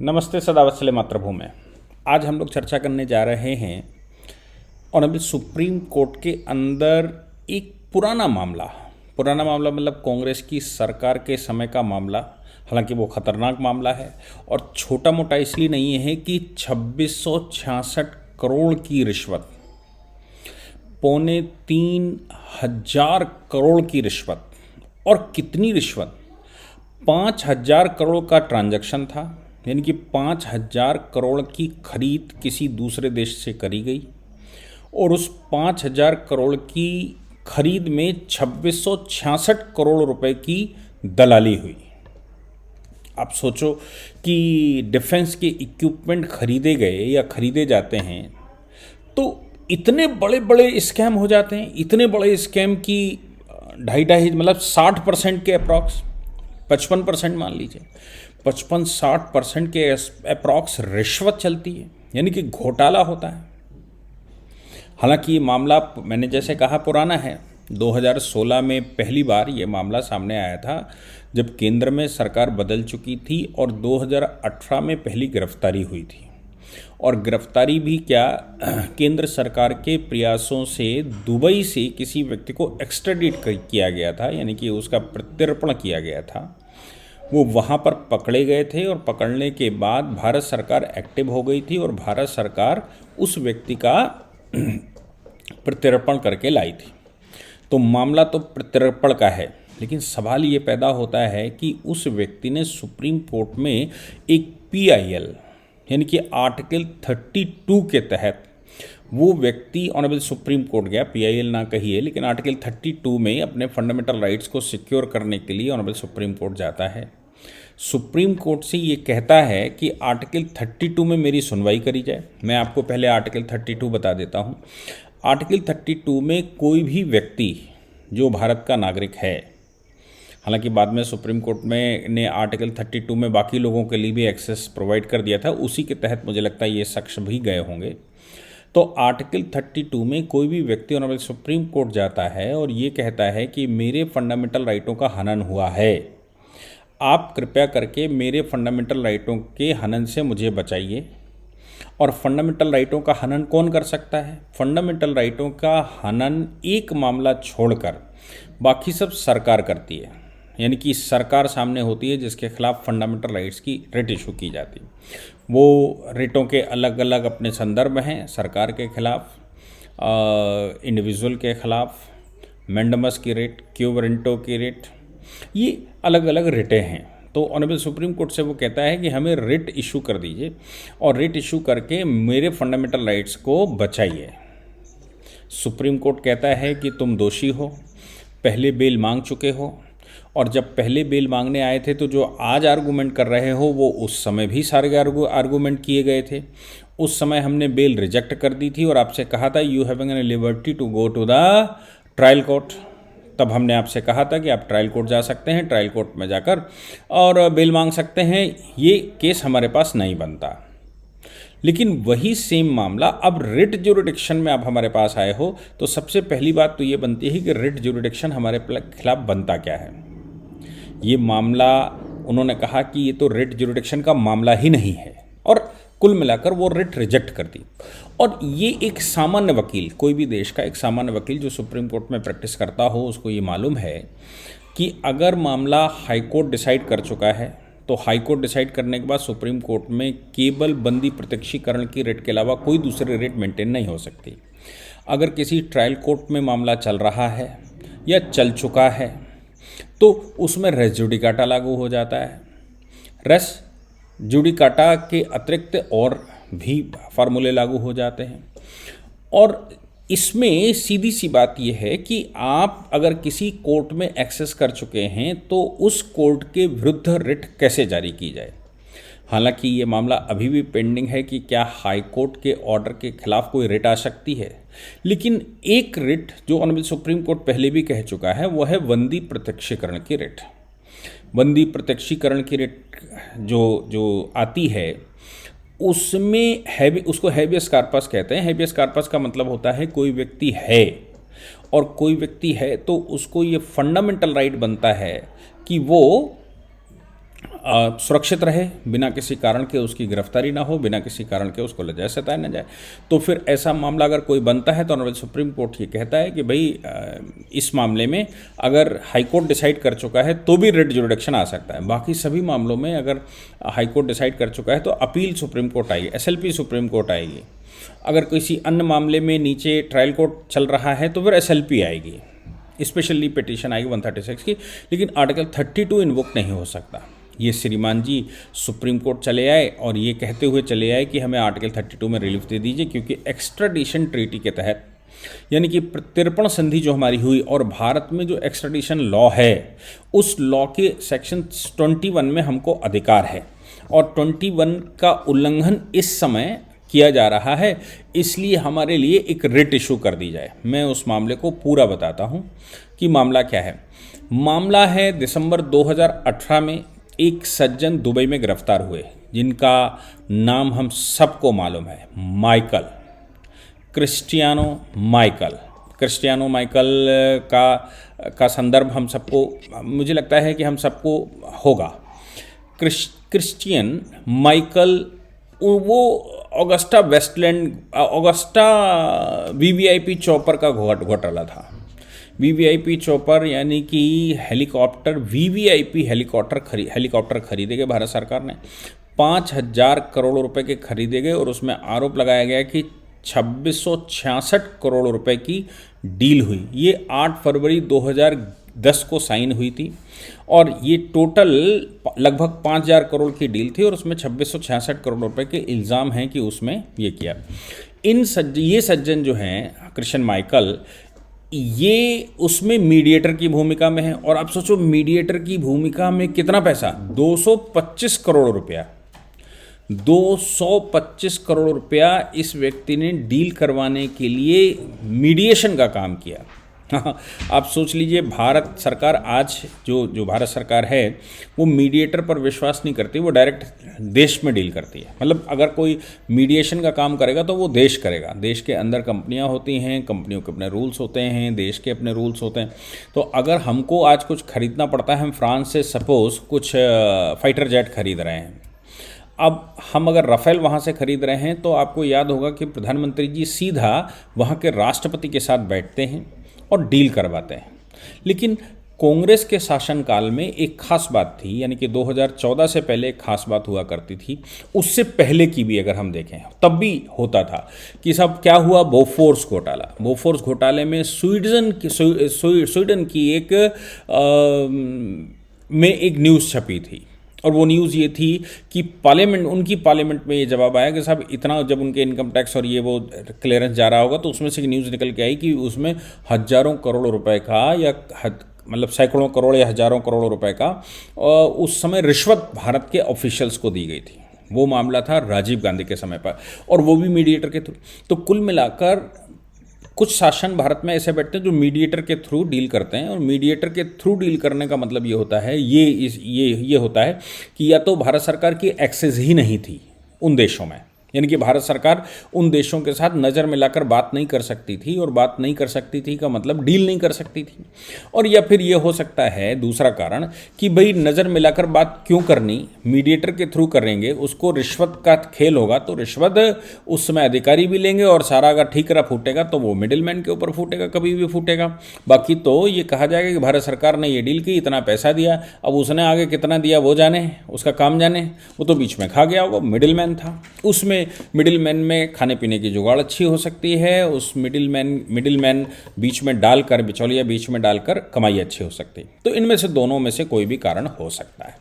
नमस्ते सदावत्सले मातृभूमि। आज हम लोग चर्चा करने जा रहे हैं और अभी सुप्रीम कोर्ट के अंदर एक पुराना मामला मतलब कांग्रेस की सरकार के समय का मामला। हालांकि वो खतरनाक मामला है और छोटा मोटा इसलिए नहीं है कि 2666 करोड़ की रिश्वत, 3,500 करोड़ की रिश्वत, और कितनी रिश्वत, 5,000 करोड़ का ट्रांजैक्शन था, यानी कि 5,000 करोड़ की खरीद किसी दूसरे देश से करी गई और उस 5,000 करोड़ की खरीद में 2666 करोड़ रुपए की दलाली हुई। आप सोचो कि डिफेंस के इक्विपमेंट खरीदे गए या खरीदे जाते हैं तो इतने बड़े बड़े स्कैम हो जाते हैं। इतने बड़े स्कैम की ढाई मतलब 60% के अप्रॉक्स, 55% मान लीजिए, 55-60% के अप्रॉक्स रिश्वत चलती है, यानी कि घोटाला होता है। हालांकि ये मामला मैंने जैसे कहा पुराना है। 2016 में पहली बार ये मामला सामने आया था जब केंद्र में सरकार बदल चुकी थी और 2018 में पहली गिरफ्तारी हुई थी। और गिरफ्तारी भी क्या, केंद्र सरकार के प्रयासों से दुबई से किसी व्यक्ति को एक्स्ट्राडिट किया गया था, यानी कि उसका प्रत्यर्पण किया गया था। वो वहाँ पर पकड़े गए थे और पकड़ने के बाद भारत सरकार एक्टिव हो गई थी और भारत सरकार उस व्यक्ति का प्रत्यर्पण करके लाई थी। तो मामला तो प्रत्यर्पण का है, लेकिन सवाल ये पैदा होता है कि उस व्यक्ति ने सुप्रीम कोर्ट में एक PIL यानी कि आर्टिकल 32 के तहत वो व्यक्ति ऑनरेबल सुप्रीम कोर्ट गया, PIL ना कहिए, लेकिन आर्टिकल 32 में अपने फंडामेंटल राइट्स को सिक्योर करने के लिए ऑनरेबल सुप्रीम कोर्ट जाता है। सुप्रीम कोर्ट से ये कहता है कि आर्टिकल 32 में मेरी सुनवाई करी जाए। मैं आपको पहले आर्टिकल 32 बता देता हूँ। आर्टिकल 32 में कोई भी व्यक्ति जो भारत का नागरिक है, हालांकि बाद में सुप्रीम कोर्ट में ने आर्टिकल 32 में बाकी लोगों के लिए भी एक्सेस प्रोवाइड कर दिया था, उसी के तहत मुझे लगता है ये शख्स भी गए होंगे। तो आर्टिकल 32 में कोई भी व्यक्ति ऑनरेबल सुप्रीम कोर्ट जाता है और ये कहता है कि मेरे फंडामेंटल राइटों का हनन हुआ है, आप कृपया करके मेरे फंडामेंटल राइटों के हनन से मुझे बचाइए। और फंडामेंटल राइटों का हनन कौन कर सकता है? फंडामेंटल राइटों का हनन एक मामला छोड़कर बाकी सब सरकार करती है, यानी कि सरकार सामने होती है जिसके खिलाफ फंडामेंटल राइट्स की रिट इशू की जाती है। वो रिटों के अलग अलग अपने संदर्भ हैं, सरकार के खिलाफ, इंडिविजुअल के खिलाफ, मैंडमस की रिट, क्यू वारंटो की रिट, ये अलग अलग रिटें हैं। तो ऑनरेबल सुप्रीम कोर्ट से वो कहता है कि हमें रिट इशू कर दीजिए और रिट इशू करके मेरे फंडामेंटल राइट्स को बचाइए। सुप्रीम कोर्ट कहता है कि तुम दोषी हो, पहले बेल मांग चुके हो, और जब पहले बेल मांगने आए थे तो जो आज आर्गूमेंट कर रहे हो वो उस समय भी सारे आर्गूमेंट किए गए थे। उस समय हमने बेल रिजेक्ट कर दी थी और आपसे कहा था you having an liberty to go to the trial court. तब हमने आपसे कहा था कि आप ट्रायल कोर्ट जा सकते हैं, ट्रायल कोर्ट में जाकर और बेल मांग सकते हैं, ये केस हमारे पास नहीं बनता। लेकिन वही सेम मामला अब रिट ज्यूरिडिक्शन में आप हमारे पास आए हो, तो सबसे पहली बात तो ये बनती है कि रिट ज्यूरिडिक्शन हमारे खिलाफ बनता क्या है। ये मामला उन्होंने कहा कि ये तो रिट ज्यूरिडिक्शन का मामला ही नहीं है, और कुल मिलाकर वो रिट रिजेक्ट कर दी। और ये एक सामान्य वकील, कोई भी देश का एक सामान्य वकील जो सुप्रीम कोर्ट में प्रैक्टिस करता हो, उसको ये मालूम है कि अगर मामला हाई कोर्ट डिसाइड कर चुका है तो हाई कोर्ट डिसाइड करने के बाद सुप्रीम कोर्ट में केवल बंदी प्रत्यक्षीकरण की रिट के अलावा कोई दूसरी रिट मेंटेन नहीं हो सकती। अगर किसी ट्रायल कोर्ट में मामला चल रहा है या चल चुका है तो उसमें रेस जुडिकाटा लागू हो जाता है। रेस जुडिकाटा के अतिरिक्त और भी फार्मूले लागू हो जाते हैं। और इसमें सीधी सी बात यह है कि आप अगर किसी कोर्ट में एक्सेस कर चुके हैं तो उस कोर्ट के विरुद्ध रिट कैसे जारी की जाए। हालांकि ये मामला अभी भी पेंडिंग है कि क्या हाई कोर्ट के ऑर्डर के खिलाफ कोई रिट आ सकती है, लेकिन एक रिट जो ऑनरेबल सुप्रीम कोर्ट पहले भी कह चुका है वो है बंदी प्रत्यक्षीकरण की रिट। बंदी प्रत्यक्षीकरण की रिट जो आती है उसमें उसको हैबियस कार्पस कहते हैं। हैबियस कार्पस का मतलब होता है कोई व्यक्ति है, और कोई व्यक्ति है तो उसको ये फंडामेंटल राइट बनता है कि वो सुरक्षित रहे, बिना किसी कारण के उसकी गिरफ्तारी ना हो, बिना किसी कारण के उसको लजाए सताया ना जाए। तो फिर ऐसा मामला अगर कोई बनता है तो ऑनरेबल सुप्रीम कोर्ट ये कहता है कि भाई इस मामले में अगर हाई कोर्ट डिसाइड कर चुका है तो भी रिट जुरिडिक्शन आ सकता है। बाकी सभी मामलों में अगर हाई कोर्ट डिसाइड कर चुका है तो अपील सुप्रीम कोर्ट आएगी, SLP सुप्रीम कोर्ट आएगी। अगर किसी अन्य मामले में नीचे ट्रायल कोर्ट चल रहा है तो फिर SLP आएगी, स्पेशली पिटीशन आएगी 136 की। लेकिन आर्टिकल 32 इन्वोक नहीं हो सकता। ये श्रीमान जी सुप्रीम कोर्ट चले आए और ये कहते हुए चले आए कि हमें आर्टिकल 32 में रिलीफ दे दीजिए, क्योंकि एक्स्ट्राडिशन ट्रीटी के तहत, यानी कि प्रत्यर्पण संधि जो हमारी हुई और भारत में जो एक्स्ट्राडिशन लॉ है उस लॉ के सेक्शन 21 में हमको अधिकार है, और 21 का उल्लंघन इस समय किया जा रहा है, इसलिए हमारे लिए एक रिट इशू कर दी जाए। मैं उस मामले को पूरा बताता हूँ कि मामला क्या है। मामला है दिसंबर 2018 में एक सज्जन दुबई में गिरफ्तार हुए, जिनका नाम हम सबको मालूम है, क्रिस्टियानो माइकल का संदर्भ हम सबको, मुझे लगता है कि हम सबको होगा। क्रिस्टियन माइकल वो ऑगस्टा VVIP चॉपर का घोटाला था। VVIP चॉपर यानी कि हेलीकॉप्टर, VVIP हेलीकॉप्टर खरीदे गए भारत सरकार ने, 5,000 करोड़ रुपए के खरीदे गए, और उसमें आरोप लगाया गया कि 2666 करोड़ रुपए की डील हुई। ये 8 फरवरी 2010 को साइन हुई थी, और ये टोटल लगभग 5,000 करोड़ की डील थी, और उसमें 2666 करोड़ रुपए के इल्ज़ाम हैं कि उसमें ये किया। ये सज्जन जो हैं क्रिश्चियन माइकल, ये उसमें मीडिएटर की भूमिका में है। और आप सोचो मीडिएटर की भूमिका में कितना पैसा, 225 करोड़ रुपया, 225 करोड़ रुपया इस व्यक्ति ने डील करवाने के लिए मीडिएशन का काम किया। आप सोच लीजिए, भारत सरकार आज जो भारत सरकार है वो मीडिएटर पर विश्वास नहीं करती, वो डायरेक्ट देश में डील करती है। मतलब अगर कोई मीडिएशन का काम करेगा तो वो देश करेगा। देश के अंदर कंपनियां होती हैं, कंपनियों के अपने रूल्स होते हैं, देश के अपने रूल्स होते हैं। तो अगर हमको आज कुछ खरीदना पड़ता है, हम फ्रांस से सपोज़ कुछ फाइटर जेट खरीद रहे हैं, अब हम अगर राफेल वहाँ से खरीद रहे हैं तो आपको याद होगा कि प्रधानमंत्री जी सीधा वहाँ के राष्ट्रपति के साथ बैठते हैं और डील करवाते हैं। लेकिन कांग्रेस के शासनकाल में एक खास बात थी, यानी कि 2014 से पहले एक खास बात हुआ करती थी, उससे पहले की भी अगर हम देखें तब भी होता था कि सब क्या हुआ, बोफोर्स घोटाले में स्वीडन की एक न्यूज़ छपी थी, और वो न्यूज़ ये थी कि उनकी पार्लियामेंट में ये जवाब आया कि साहब इतना, जब उनके इनकम टैक्स और ये वो क्लियरेंस जा रहा होगा तो उसमें से न्यूज़ निकल के आई कि उसमें हज़ारों करोड़ रुपए का, या मतलब सैकड़ों करोड़ या हज़ारों करोड़ रुपए का उस समय रिश्वत भारत के ऑफिशियल्स को दी गई थी। वो मामला था राजीव गांधी के समय पर, और वो भी मीडिएटर के थ्रू। तो कुल मिलाकर कुछ शासन भारत में ऐसे बैठते हैं जो मीडिएटर के थ्रू डील करते हैं, और मीडिएटर के थ्रू डील करने का मतलब ये होता है, ये होता है कि या तो भारत सरकार की एक्सेस ही नहीं थी उन देशों में, यानी कि भारत सरकार उन देशों के साथ नज़र मिलाकर बात नहीं कर सकती थी, और बात नहीं कर सकती थी का मतलब डील नहीं कर सकती थी। और या फिर ये हो सकता है दूसरा कारण कि भाई नज़र मिलाकर बात क्यों करनी, मीडिएटर के थ्रू करेंगे, उसको रिश्वत का खेल होगा, तो रिश्वत उस समय अधिकारी भी लेंगे, और सारा अगर ठीक रहा फूटेगा तो वो मिडिल मैन के ऊपर फूटेगा, कभी भी फूटेगा। बाकी तो ये कहा जाएगा कि भारत सरकार ने ये डील की, इतना पैसा दिया, अब उसने आगे कितना दिया वो जाने, उसका काम जाने, वो तो बीच में खा गया होगा, मिडिल मैन था। उसमें मिडिल मैन में खाने पीने की जुगाड़ अच्छी हो सकती है, उस मिडिल मैन बीच में डालकर, बिचौलिया बीच में डालकर कमाई अच्छी हो सकती है। तो इनमें से दोनों में से कोई भी कारण हो सकता है।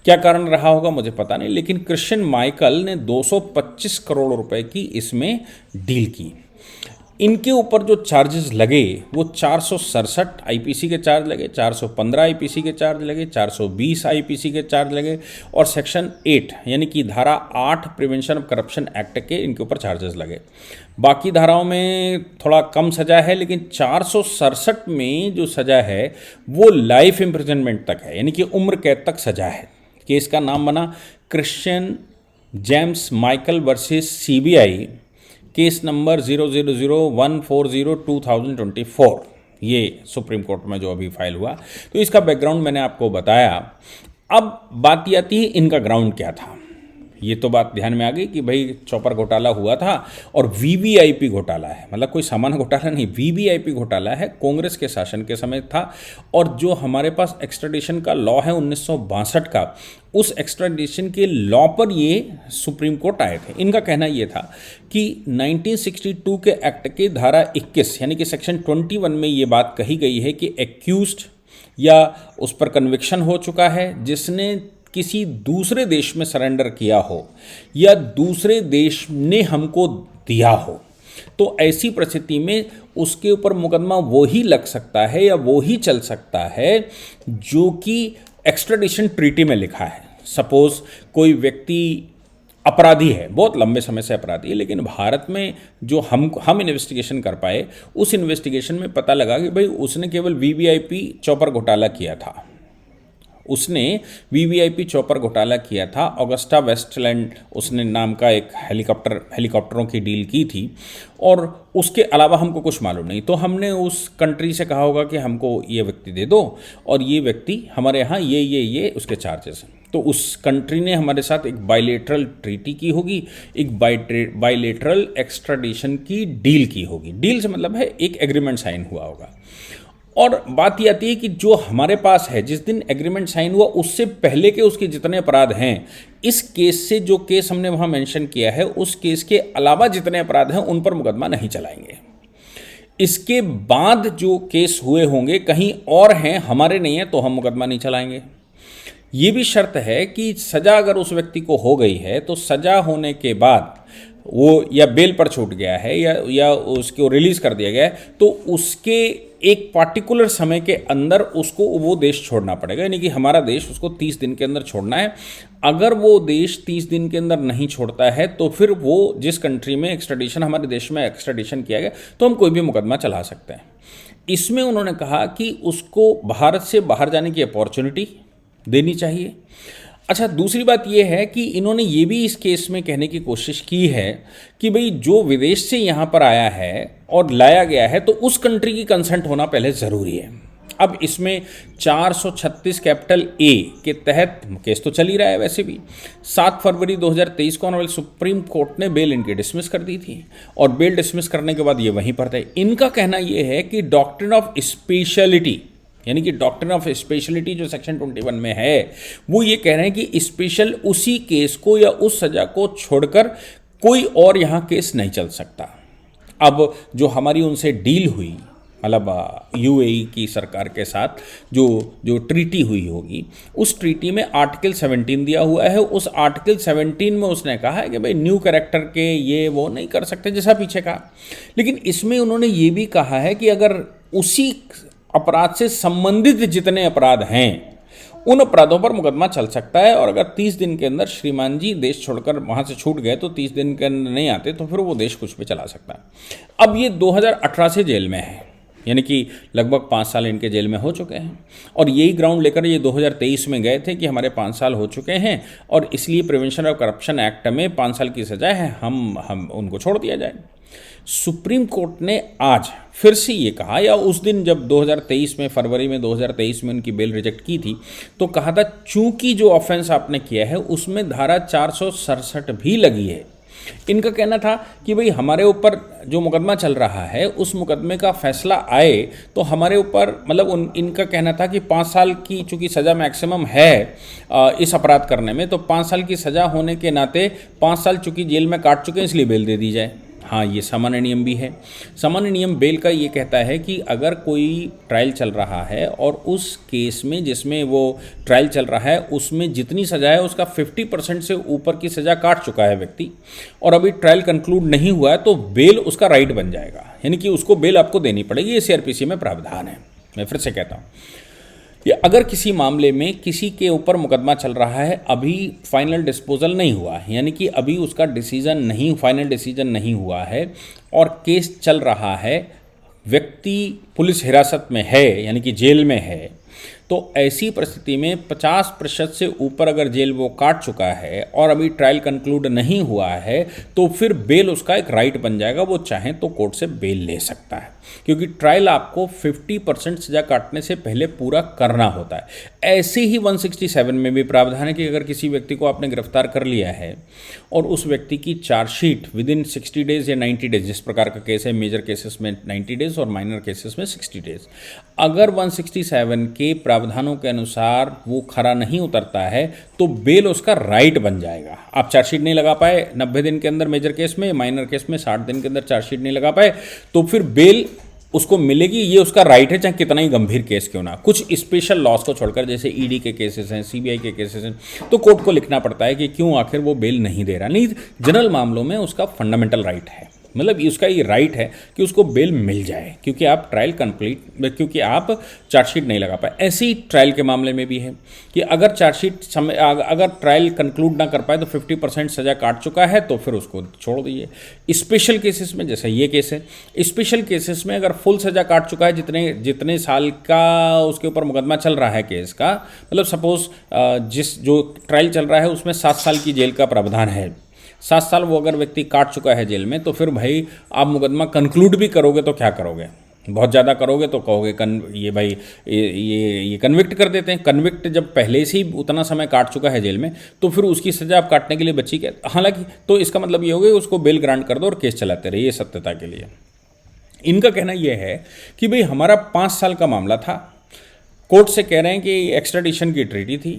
क्या कारण रहा होगा मुझे पता नहीं, लेकिन क्रिश्चियन माइकल ने 225 करोड़ रुपए की इसमें डील की। इनके ऊपर जो चार्जेस लगे वो 467 IPC के चार्ज लगे, 415 IPC के चार्ज लगे, 420 IPC के चार्ज लगे, और सेक्शन 8 यानी कि धारा 8 प्रिवेंशन ऑफ करप्शन एक्ट के इनके ऊपर चार्जेस लगे। बाकी धाराओं में थोड़ा कम सजा है, लेकिन 467 में जो सजा है वो लाइफ इम्प्रिजनमेंट तक है, यानी कि उम्र कैद तक सजा है। केस का नाम बना Christian James Michael versus CBI, case number 0001402/2024, ये सुप्रीम कोर्ट में जो अभी फाइल हुआ। तो इसका बैकग्राउंड मैंने आपको बताया अब बात ये आती है इनका ग्राउंड क्या था। ये तो बात ध्यान में आ गई कि भाई चॉपर घोटाला हुआ था और वीवीआईपी घोटाला है, मतलब कोई सामान्य घोटाला नहीं, वीवीआईपी घोटाला है, कांग्रेस के शासन के समय था। और जो हमारे पास एक्स्ट्राडिशन का लॉ है 1962 का, उस एक्स्ट्राडिशन के लॉ पर ये सुप्रीम कोर्ट आए थे। इनका कहना ये था कि 1962 के एक्ट के धारा 21 यानी कि सेक्शन 21 में ये बात कही गई है कि एक्यूज्ड या उस पर कन्विक्शन हो चुका है जिसने किसी दूसरे देश में सरेंडर किया हो या दूसरे देश ने हमको दिया हो, तो ऐसी परिस्थिति में उसके ऊपर मुकदमा वो ही लग सकता है या वो ही चल सकता है जो कि एक्स्ट्राडिशन ट्रीटी में लिखा है। सपोज कोई व्यक्ति अपराधी है, बहुत लंबे समय से अपराधी है, लेकिन भारत में जो हम इन्वेस्टिगेशन कर पाए, उस इन्वेस्टिगेशन में पता लगा कि भाई उसने केवल वीवीआईपी चॉपर घोटाला किया था, उसने वीवीआईपी चॉपर घोटाला किया था। ऑगस्टा वेस्टलैंड उसने नाम का एक हेलीकॉप्टरों की डील की थी और उसके अलावा हमको कुछ मालूम नहीं। तो हमने उस कंट्री से कहा होगा कि हमको ये व्यक्ति दे दो और ये व्यक्ति हमारे यहाँ ये उसके चार्जेस हैं। तो उस कंट्री ने हमारे साथ एक बायलेटरल ट्रीटी की होगी, एक बायलेटरल एक्स्ट्राडिशन की डील की होगी। डील से मतलब है एक एग्रीमेंट साइन हुआ होगा। और बात ये आती है कि जो हमारे पास है, जिस दिन एग्रीमेंट साइन हुआ उससे पहले के उसके जितने अपराध हैं, इस केस से जो केस हमने वहाँ मेंशन किया है, उस केस के अलावा जितने अपराध हैं उन पर मुकदमा नहीं चलाएंगे। इसके बाद जो केस हुए होंगे कहीं और हैं, हमारे नहीं हैं, तो हम मुकदमा नहीं चलाएंगे। ये भी शर्त है कि सज़ा अगर उस व्यक्ति को हो गई है तो सज़ा होने के बाद वो या बेल पर छूट गया है या उसको रिलीज़ कर दिया गया है, तो उसके एक पार्टिकुलर समय के अंदर उसको वो देश छोड़ना पड़ेगा। यानी कि हमारा देश उसको 30 दिन के अंदर छोड़ना है। अगर वो देश 30 दिन के अंदर नहीं छोड़ता है तो फिर वो जिस कंट्री में एक्स्ट्राडिशन, हमारे देश में एक्स्ट्राडिशन किया गया, तो हम कोई भी मुकदमा चला सकते हैं। इसमें उन्होंने कहा कि उसको भारत से बाहर जाने की अपॉर्चुनिटी देनी चाहिए। अच्छा, दूसरी बात यह है कि इन्होंने ये भी इस केस में कहने की कोशिश की है कि भाई जो विदेश से यहाँ पर आया है और लाया गया है तो उस कंट्री की कंसेंट होना पहले ज़रूरी है। अब इसमें 436 कैपिटल ए के तहत केस तो चल ही रहा है। वैसे भी 7 फरवरी 2023 को ऑनरेबल सुप्रीम कोर्ट ने बेल इनकी डिसमिस कर दी थी और बेल डिसमिस करने के बाद ये वहीं पर थे। इनका कहना ये है कि डॉक्ट्रिन ऑफ स्पेशलिटी, यानी कि डॉक्ट्रिन ऑफ स्पेशलिटी जो सेक्शन 21 में है, वो ये कह रहे हैं कि स्पेशल उसी केस को या उस सज़ा को छोड़कर कोई और यहाँ केस नहीं चल सकता। अब जो हमारी उनसे डील हुई, मतलब यूएई की सरकार के साथ जो ट्रीटी हुई होगी, उस ट्रीटी में आर्टिकल 17 दिया हुआ है। उस आर्टिकल 17 में उसने कहा है कि भाई न्यू कैरेक्टर के ये वो नहीं कर सकते, जैसा पीछे कहा। लेकिन इसमें उन्होंने ये भी कहा है कि अगर उसी अपराध से संबंधित जितने अपराध हैं उन अपराधों पर मुकदमा चल सकता है, और अगर 30 दिन के अंदर श्रीमान जी देश छोड़कर वहाँ से छूट गए तो 30 दिन के अंदर नहीं आते तो फिर वो देश कुछ भी चला सकता है। अब ये 2018 से जेल में है, यानी कि लगभग 5 साल इनके जेल में हो चुके हैं, और यही ग्राउंड लेकर ये 2023 में गए थे कि हमारे 5 साल हो चुके हैं और इसलिए प्रिवेंशन ऑफ करप्शन एक्ट में 5 साल की सज़ा है, हम उनको छोड़ दिया जाए। सुप्रीम कोर्ट ने आज फिर से ये कहा, या उस दिन जब 2023 में फरवरी में 2023 में उनकी बेल रिजेक्ट की थी तो कहा था चूंकि जो ऑफेंस आपने किया है उसमें धारा 467 भी लगी है। इनका कहना था कि भाई हमारे ऊपर जो मुकदमा चल रहा है उस मुकदमे का फैसला आए तो हमारे ऊपर, मतलब इनका कहना था कि 5 साल की चूंकि सज़ा मैक्सिमम है इस अपराध करने में, तो 5 साल की सज़ा होने के नाते 5 साल चूंकि जेल में काट चुके हैं इसलिए बेल दे दी जाए। हाँ, ये सामान्य नियम भी है। सामान्य नियम बेल का ये कहता है कि अगर कोई ट्रायल चल रहा है और उस केस में जिसमें वो ट्रायल चल रहा है उसमें जितनी सज़ा है उसका 50% से ऊपर की सज़ा काट चुका है व्यक्ति और अभी ट्रायल कंक्लूड नहीं हुआ है तो बेल उसका राइट बन जाएगा, यानी कि उसको बेल आपको देनी पड़ेगी। ये सीआरपीसी में प्रावधान है। मैं फिर से कहता हूँ, ये अगर किसी मामले में किसी के ऊपर मुकदमा चल रहा है, अभी फाइनल डिस्पोजल नहीं हुआ है, यानी कि अभी उसका फाइनल डिसीजन नहीं हुआ है और केस चल रहा है, व्यक्ति पुलिस हिरासत में है यानी कि जेल में है, तो ऐसी परिस्थिति में 50% से ऊपर अगर जेल वो काट चुका है और अभी ट्रायल कंक्लूड नहीं हुआ है तो फिर बेल उसका एक राइट बन जाएगा। वो चाहे तो कोर्ट से बेल ले सकता है। क्योंकि ट्रायल आपको 50% सजा काटने से पहले पूरा करना होता है। ऐसे ही 167 में भी प्रावधान है कि अगर किसी व्यक्ति को आपने गिरफ्तार कर लिया है और उस व्यक्ति की चार्जशीट विद इन 60 डेज या 90 डेज, जिस प्रकार का केस है, मेजर केसेस में 90 डेज और माइनर केसेस में 60 डेज, अगर 167 के प्रावधानों के अनुसार वो खरा नहीं उतरता है तो बेल उसका राइट बन जाएगा। आप चार्जशीट नहीं लगा पाए 90 दिन के अंदर मेजर केस में, माइनर केस में 60 दिन के अंदर चार्जशीट नहीं लगा पाए, तो फिर बेल उसको मिलेगी। ये उसका राइट है, चाहे कितना ही गंभीर केस क्यों ना। कुछ स्पेशल लॉस को छोड़कर, जैसे ईडी के केसेस हैं, सीबीआई के केसेस हैं, तो कोर्ट को लिखना पड़ता है कि क्यों आखिर वो बेल नहीं दे रहा। नहीं, जनरल मामलों में उसका फंडामेंटल राइट है, मतलब उसका ये राइट है कि उसको बेल मिल जाए, क्योंकि आप ट्रायल कंप्लीट, क्योंकि आप चार्जशीट नहीं लगा पाए। ऐसे ही ट्रायल के मामले में भी है कि अगर चार्जशीट अगर ट्रायल कंक्लूड ना कर पाए तो 50% सजा काट चुका है तो फिर उसको छोड़ दीजिए। स्पेशल केसेस में, जैसे ये केस है, स्पेशल केसेस में अगर फुल सजा काट चुका है, जितने साल का उसके ऊपर मुकदमा चल रहा है केस का, मतलब सपोज जो ट्रायल चल रहा है उसमें 7 साल की जेल का प्रावधान है, 7 साल वो अगर व्यक्ति काट चुका है जेल में, तो फिर भाई आप मुकदमा कंक्लूड भी करोगे तो क्या करोगे, बहुत ज़्यादा करोगे तो कहोगे ये भाई ये कन्विक्ट कर देते हैं। कन्विक्ट जब पहले से ही उतना समय काट चुका है जेल में तो फिर उसकी सज़ा आप काटने के लिए बची क्या। हालांकि तो इसका मतलब ये होगा कि उसको बेल ग्रांट कर दो और केस चलाते रहिए सत्यता के लिए। इनका कहना यह है कि भाई हमारा 5 साल का मामला था, कोर्ट से कह रहे हैं कि एक्स्ट्राडिशन की ट्रीटी थी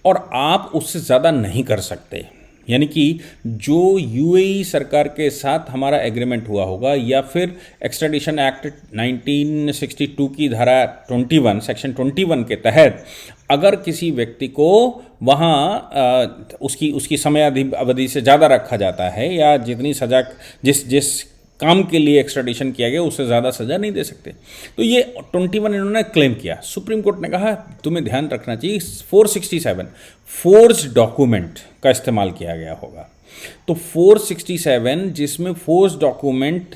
और आप उससे ज़्यादा नहीं कर सकते, यानी कि जो यूएई सरकार के साथ हमारा एग्रीमेंट हुआ होगा या फिर एक्स्ट्राडिशन एक्ट 1962 की धारा 21 सेक्शन 21 के तहत अगर किसी व्यक्ति को वहाँ उसकी समय अवधि से ज़्यादा रखा जाता है या जितनी सज़ा जिस काम के लिए एक्स्ट्राडिशन किया गया उससे ज़्यादा सज़ा नहीं दे सकते। तो ये 21 इन्होंने क्लेम किया। सुप्रीम कोर्ट ने कहा तुम्हें ध्यान रखना चाहिए 467 फोर्ज्ड डॉक्यूमेंट का इस्तेमाल किया गया होगा। तो 467 जिसमें फोर्ज्ड डॉक्यूमेंट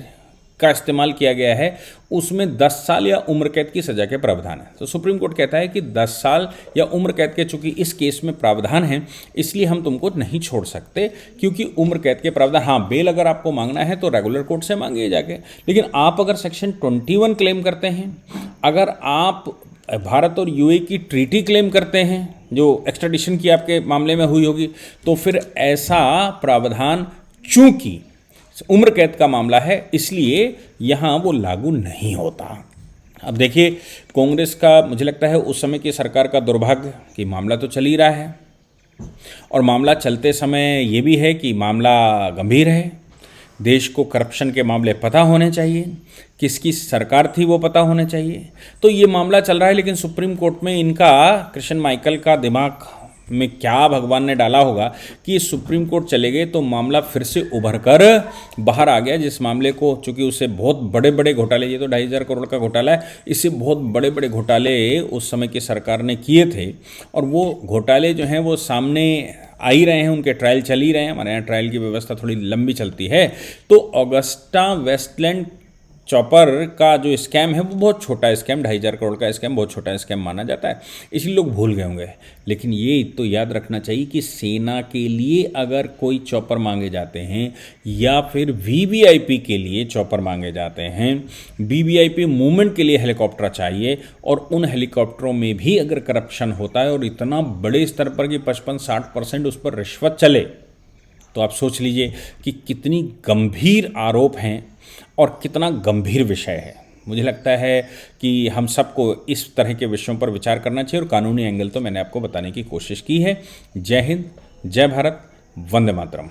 का इस्तेमाल किया गया है उसमें 10 साल या उम्र कैद की सज़ा के प्रावधान है। तो सुप्रीम कोर्ट कहता है कि 10 साल या उम्र कैद के, चूंकि इस केस में प्रावधान है इसलिए हम तुमको नहीं छोड़ सकते, क्योंकि उम्र कैद के प्रावधान। हाँ, बेल अगर आपको मांगना है तो रेगुलर कोर्ट से मांगिए जाके, लेकिन आप अगर सेक्शन 21 क्लेम करते हैं, अगर आप भारत और यूएई की ट्रीटी क्लेम करते हैं जो एक्स्ट्राडिशन की आपके मामले में हुई होगी, तो फिर ऐसा प्रावधान, चूंकि उम्र कैद का मामला है इसलिए यहाँ वो लागू नहीं होता। अब देखिए, कांग्रेस का मुझे लगता है उस समय की सरकार का दुर्भाग्य कि मामला तो चल ही रहा है और मामला चलते समय ये भी है कि मामला गंभीर है। देश को करप्शन के मामले पता होने चाहिए, किसकी सरकार थी वो पता होने चाहिए। तो ये मामला चल रहा है, लेकिन सुप्रीम कोर्ट में इनका, कृष्ण माइकल का दिमाग में क्या भगवान ने डाला होगा कि सुप्रीम कोर्ट चले गए तो मामला फिर से उभर कर बाहर आ गया। जिस मामले को, चूंकि उससे बहुत बड़े बड़े घोटाले, ये तो 2,500 करोड़ का घोटाला है, इससे बहुत बड़े बड़े घोटाले उस समय की सरकार ने किए थे और वो घोटाले जो हैं वो सामने आ ही रहे हैं, उनके ट्रायल चल ही रहे हैं। हमारे यहाँ ट्रायल की व्यवस्था थोड़ी लंबी चलती है। तो ऑगस्टा वेस्टलैंड चॉपर का जो स्कैम है वो बहुत छोटा स्कैम, 2,500 करोड़ का स्कैम बहुत छोटा स्कैम माना जाता है, इसलिए लोग भूल गए होंगे। लेकिन ये तो याद रखना चाहिए कि सेना के लिए अगर कोई चॉपर मांगे जाते हैं या फिर वीवीआईपी के लिए चॉपर मांगे जाते हैं, वीवीआईपी मूवमेंट के लिए हेलीकॉप्टर चाहिए और उन हेलीकॉप्टरों में भी अगर करप्शन होता है और इतना बड़े स्तर पर कि 55-60% उस पर रिश्वत चले, तो आप सोच लीजिए कि कितनी गंभीर आरोप हैं और कितना गंभीर विषय है। मुझे लगता है कि हम सबको इस तरह के विषयों पर विचार करना चाहिए और कानूनी एंगल तो मैंने आपको बताने की कोशिश की है। जय हिंद, जय भारत, वंदे मातरम।